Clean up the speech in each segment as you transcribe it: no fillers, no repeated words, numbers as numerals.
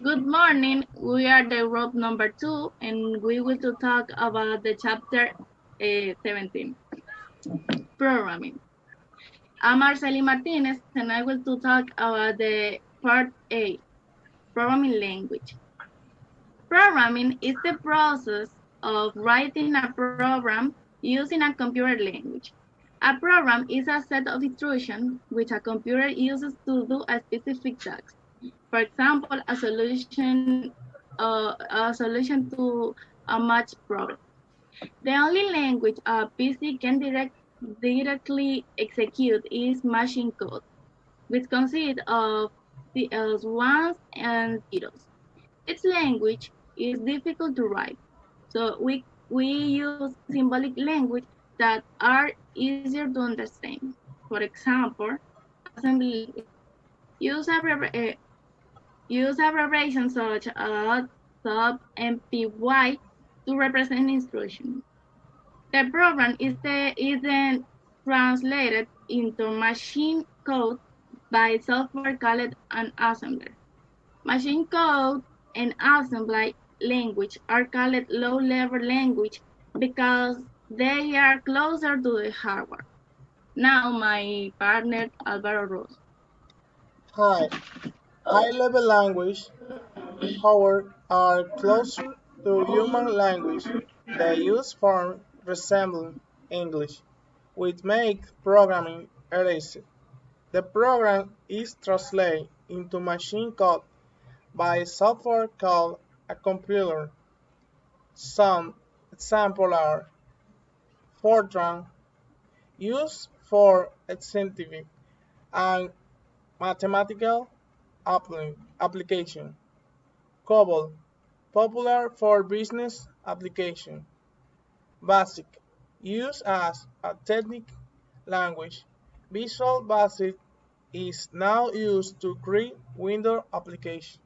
Good morning. We are the group number 2, and we will to talk about the chapter 17, programming. I'm Arsely Martinez, and I will to talk about the part A, programming language. Programming is the process of writing a program using a computer language. A program is a set of instructions which a computer uses to do a specific task. For example, a solution to a math problem. The only language a PC can directly execute is machine code, which consists of the ones and zeros. Its language is difficult to write, so we use symbolic language that are easier to understand. For example, assembly language. Use use abbreviations such as sub and py to represent instructions. The program is then translated into machine code by software called an assembler. Machine code and assembly language are called low-level language because they are closer to the hardware. Now my partner Alvaro Rosso. Hi. High-level language, however, are closer to human language. They use forms resembling English, which make programming easy. The program is translated into machine code by software called a compiler. Some examples are Fortran, used for scientific and mathematical application. COBOL, popular for business application. BASIC, used as a technical language. Visual Basic is now used to create Windows applications.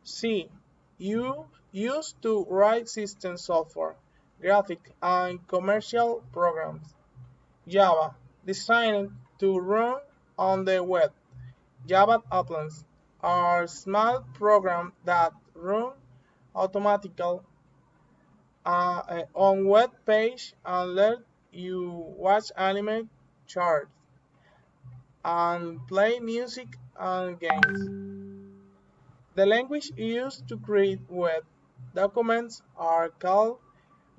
C, used to write system software, graphic, and commercial programs. Java, designed to run on the web. Java applets are small programs that run automatically on web page and let you watch anime, charts, and play music and games. The language used to create web documents are called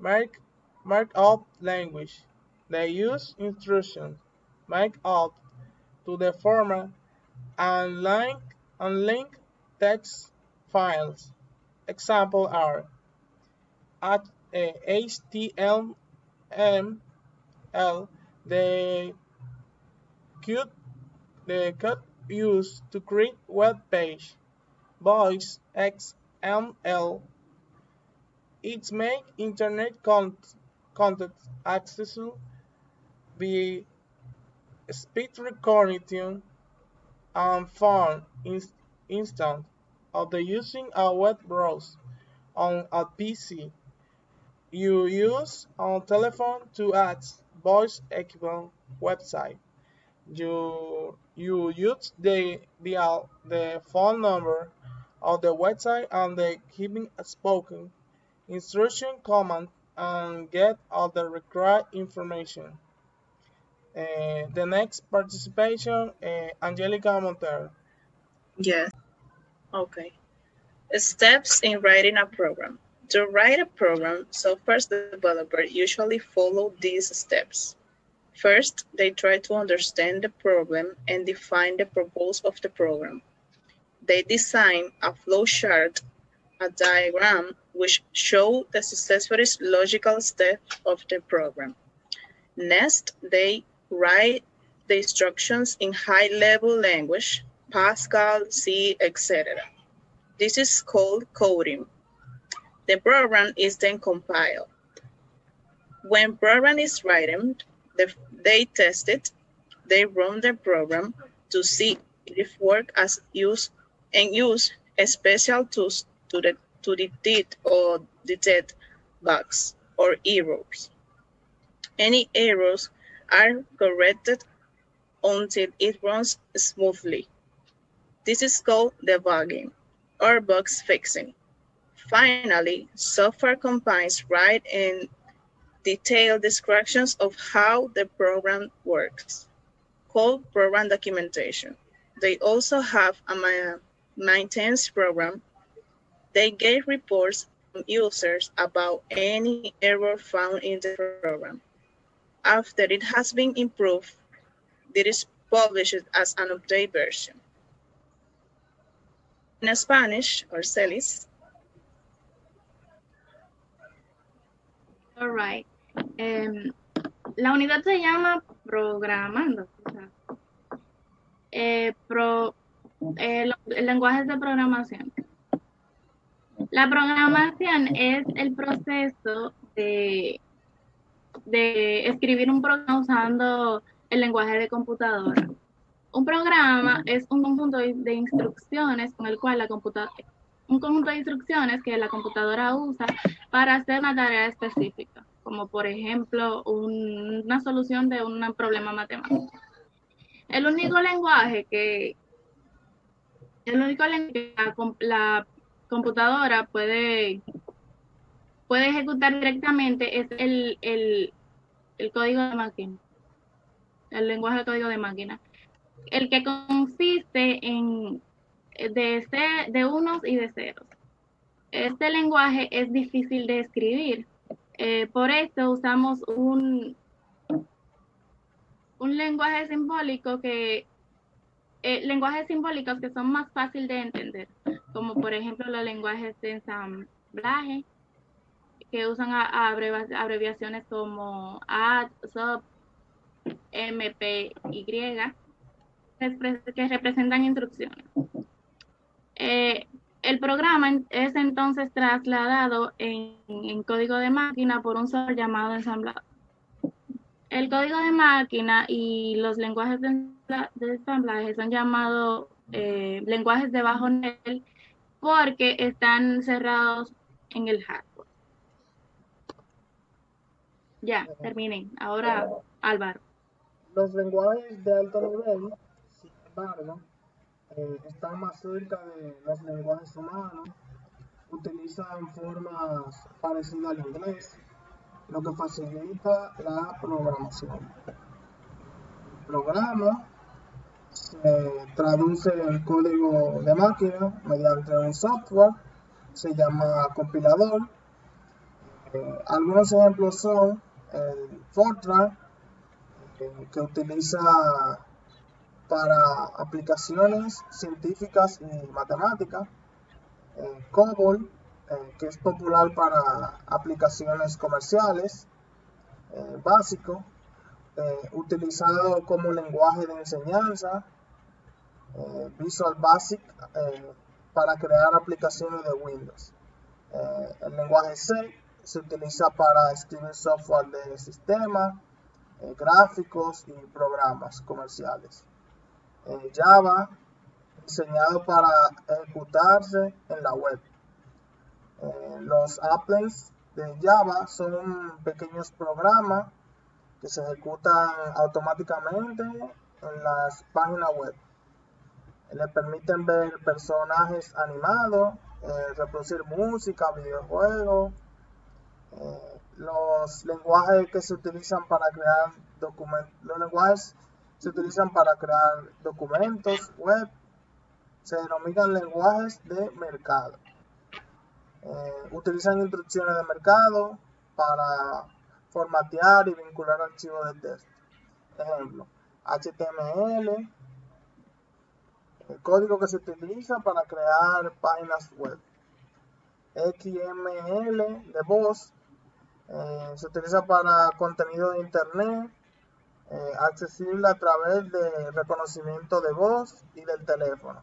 markup language. They use instructions markup to the format and link text files. Examples are HTML, the code the code used to create web page. Voice XML, it make internet content accessible via speed recognition and phone instant of the using a web browser on a PC. You use on telephone to add voice equivalent website. You use the phone number of the website and the giving a spoken instruction command and get all the required information. The next participation, Angelica Montero. Yes. Okay. Steps in writing a program. To write a program, software developers usually follow these steps. First, they try to understand the problem and define the purpose of the program. They design a flowchart, a diagram which show the successful logical steps of the program. Next, they write the instructions in high-level language, Pascal, C, etc. This is called coding. The program is then compiled. When program is written, they test it, they run the program to see if it works as used and use special tools to detect bugs or errors. Any errors are corrected until it runs smoothly. This is called debugging or bug fixing. Finally, software combines write and detailed descriptions of how the program works, called program documentation. They also have a maintenance program. They get reports from users about any error found in the program. After it has been improved, it is published as an update version. In Spanish, or Celis, All right. Em, la unidad se llama programando. O sea, pro, el lenguaje de programación. La programación es el proceso de escribir un programa usando el lenguaje de computadora. Un programa es un conjunto de instrucciones con el cual un conjunto de instrucciones que la computadora usa para hacer una tarea específica, como por ejemplo una solución de un problema matemático. El único lenguaje que la computadora puede ejecutar directamente es el código de máquina, el lenguaje de código de máquina, el que consiste de unos y de ceros. Este lenguaje es difícil de escribir, por esto usamos un lenguaje simbólico lenguajes simbólicos que son más fáciles de entender, como por ejemplo los lenguajes de ensamblaje, que usan abreviaciones como add, sub, MPY, que representan instrucciones. El programa es entonces trasladado en código de máquina por un software llamado ensamblador. El código de máquina y los lenguajes de ensamblaje son llamados lenguajes de bajo nivel porque están cerrados en el hardware. Ya, terminé. Ahora, Álvaro. Los lenguajes de alto nivel, sin embargo, están más cerca de los lenguajes humanos, utilizan formas parecidas al inglés, lo que facilita la programación. El programa se traduce el código de máquina mediante un software, se llama compilador. Algunos ejemplos son el Fortran, que utiliza para aplicaciones científicas y matemáticas, COBOL, que es popular para aplicaciones comerciales, básico, utilizado como lenguaje de enseñanza, Visual Basic, para crear aplicaciones de Windows. El lenguaje C se utiliza para escribir software de sistema, gráficos y programas comerciales. Java, diseñado para ejecutarse en la web. Los applets de Java son pequeños programas que se ejecutan automáticamente en las páginas web. Le permiten ver personajes animados, reproducir música, videojuegos. Los lenguajes que se utilizan para crear documentos web se denominan lenguajes de mercado. Utilizan instrucciones de mercado para formatear y vincular archivos de texto. Ejemplo, HTML, el código que se utiliza para crear páginas web. XML de voz, se utiliza para contenido de internet, accesible a través de reconocimiento de voz y del teléfono.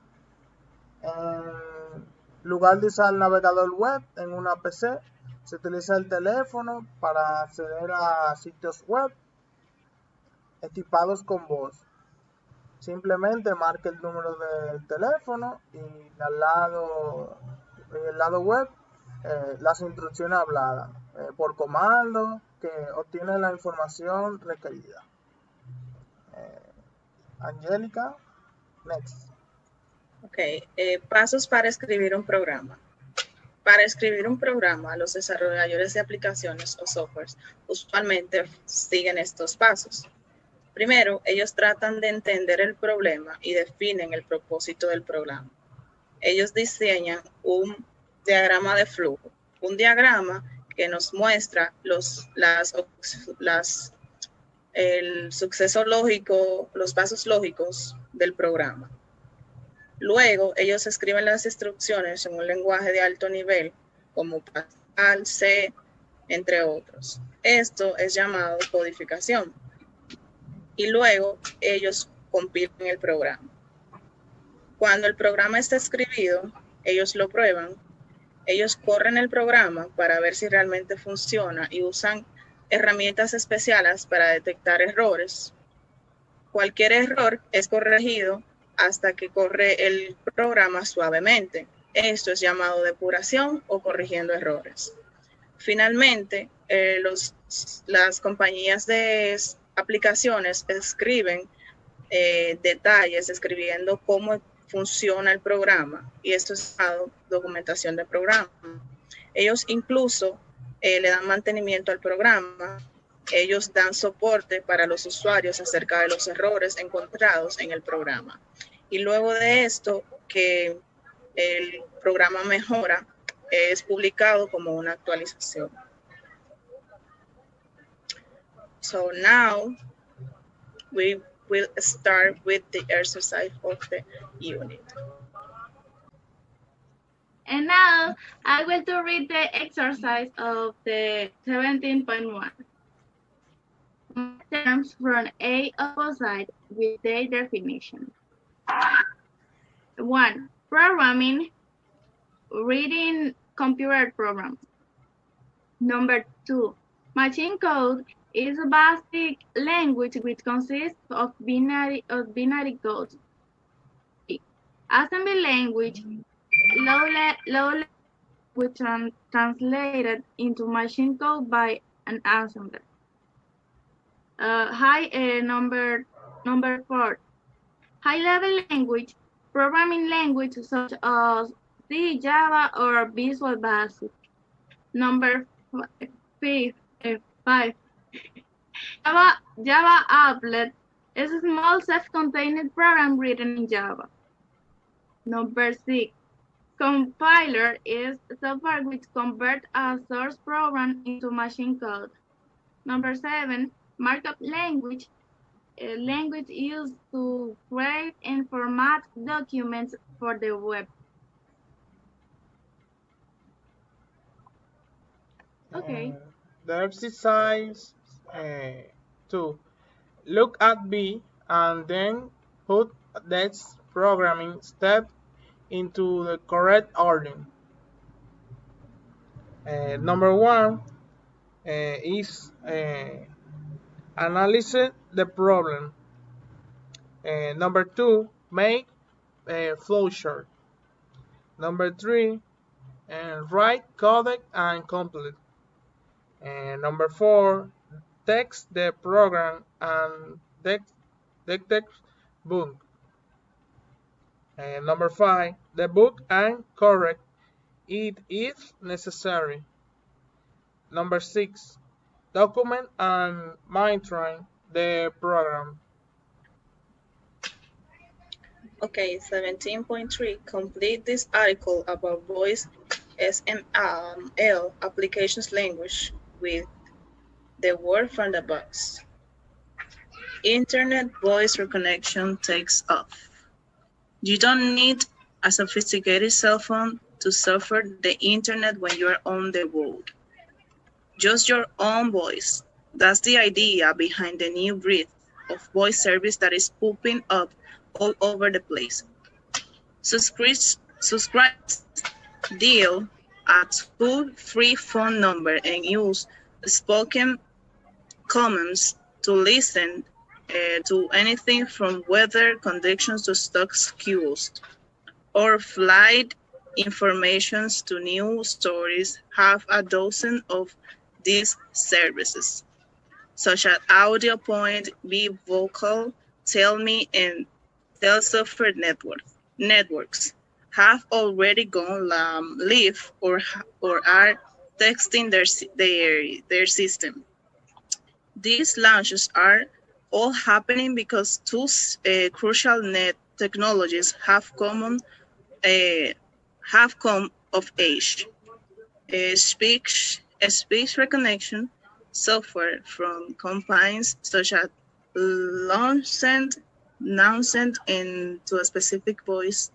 En lugar de usar el navegador web en una PC, se utiliza el teléfono para acceder a sitios web equipados con voz. Simplemente marque el número del teléfono y en el lado web las instrucciones habladas por comando que obtiene la información requerida. Angelica, next. Ok, pasos para escribir un programa. Para escribir un programa, los desarrolladores de aplicaciones o softwares usualmente siguen estos pasos. Primero, ellos tratan de entender el problema y definen el propósito del programa. Ellos diseñan un diagrama de flujo, un diagrama que nos muestra el suceso lógico, los pasos lógicos del programa. Luego, ellos escriben las instrucciones en un lenguaje de alto nivel, como Pascal, C, entre otros. Esto es llamado codificación. Y luego, ellos compilan el programa. Cuando el programa está escrito, ellos lo prueban, ellos corren el programa para ver si realmente funciona y usan herramientas especiales para detectar errores. Cualquier error es corregido hasta que corre el programa suavemente. Esto es llamado depuración o corrigiendo errores. Finalmente, las compañías de aplicaciones escriben detalles, escribiendo cómo funciona el programa, y esto es llamado documentación del programa. Ellos incluso le dan mantenimiento al programa, ellos dan soporte para los usuarios acerca de los errores encontrados en el programa. Y luego de esto, que el programa mejora, es publicado como una actualización. So now we will start with the exercise of the unit. And now I will to read the exercise of the 17.1. Terms from A opposite with their definition. 1. Programming, reading computer programs. Number 2. Machine code is a basic language which consists of binary codes. Assembly language, low which translated into machine code by an assembler. Number 4. High-level language, programming language such as C, Java, or Visual Basic. Number 5. Java Applet is a small self-contained program written in Java. Number 6. Compiler is software which converts a source program into machine code. Number 7. Markup language, a language used to create and format documents for the web. Okay. The exercise 2. Look at B and then put that programming step into the correct order. Number 1 is analyze the problem. Number 2, make a flowchart. Number 3, write code and complete. Number 4, text the program and text book. Number 5, debug and correct it if necessary. Number 6, document and monitor the program. Okay, 17.3. Complete this article about voice SML applications language with the word from the box. Internet voice recognition takes off. You don't need a sophisticated cell phone to surf the internet when you're on the road. Just your own voice. That's the idea behind the new breed of voice service that is popping up all over the place. Subscribe deal a toll-free phone number and use spoken comments to listen to anything from weather conditions to stock queues or flight informations to news stories. Have a dozen of these services, such as Audio Point, Be Vocal, Tell Me, and Tell Software Network. Networks have already gone live or are testing their system. These launches are all happening because two crucial net technologies uh, have come of age. Speech recognition software from companies such as Lonsend, Nowsend, and to a specific voice,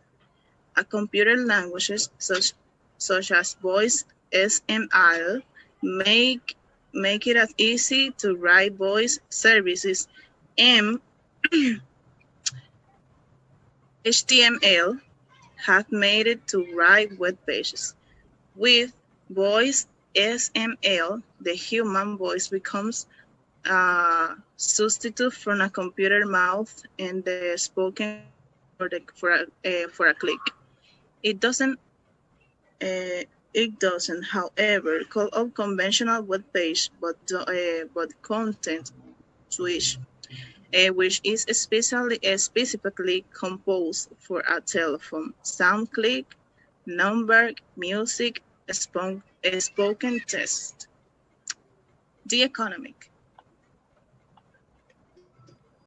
a computer languages such as voice SML make make it as easy to write voice services, and HTML have made it to write web pages. With voice SML, the human voice becomes a substitute from a computer mouth and the spoken word for a click. It doesn't however, call up conventional web page, but content switch, which is specifically composed for a telephone. Sound click, number, music, spoken text. The economic.